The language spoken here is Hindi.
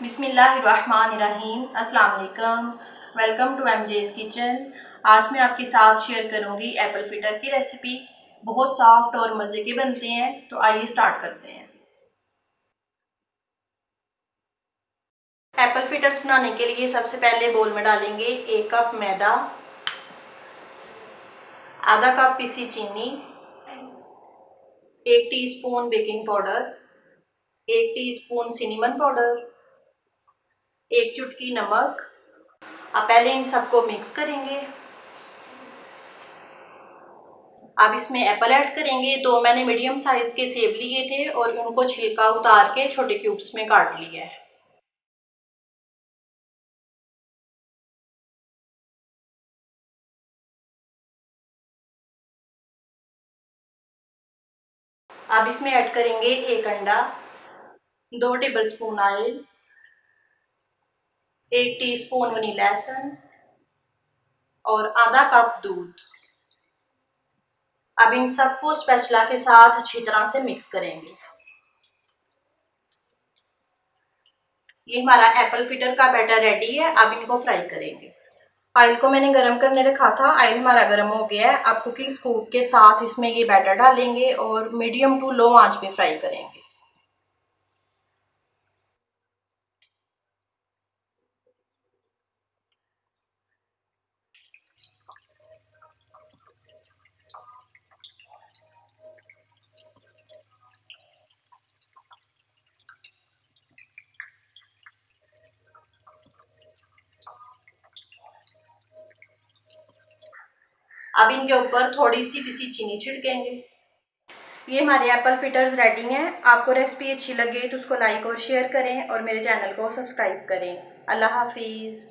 बिस्मिल्लाहिर्रहमानिर्रहीम। अस्सलाम वालेकुम। Welcome to MJ's kitchen. आज मैं आपके साथ शेयर करूंगी एप्पल फिटर की रेसिपी। बहुत सॉफ्ट और मज़े के बनते हैं, तो आइए स्टार्ट करते हैं। एप्पल फिटर्स बनाने के लिए सबसे पहले बोल में डालेंगे 1 कप मैदा, आधा कप पीसी चीनी, 1 teaspoon baking powder, 1 teaspoon cinnamon powder, 1 चुटकी नमक। अब पहले इन सबको मिक्स करेंगे। अब इसमें एप्पल ऐड करेंगे। तो मैंने मीडियम साइज के सेब लिए थे और उनको छिलका उतार के छोटे क्यूब्स में काट लिया है। अब इसमें ऐड करेंगे 1 अंडा, 2 tablespoon oil, 1 teaspoon vanilla essence और आधा कप दूध। अब इन सबको स्पैचुला के साथ अच्छी तरह से मिक्स करेंगे। ये हमारा एप्पल फिटर का बैटर रेडी है। अब इनको फ्राई करेंगे। ऑयल को मैंने गरम करने रखा था। ऑयल हमारा गरम हो गया है। अब कुकिंग स्कूप के साथ इसमें ये बैटर डालेंगे और मीडियम टू लो आंच पे फ्राई करेंगे। अब इनके ऊपर थोड़ी सी पिसी चीनी छिड़केंगे। ये हमारे एप्पल फिटर्स रेडी हैं। आपको रेसिपी अच्छी लगे तो उसको लाइक और शेयर करें और मेरे चैनल को सब्सक्राइब करें। अल्लाह हाफिज़।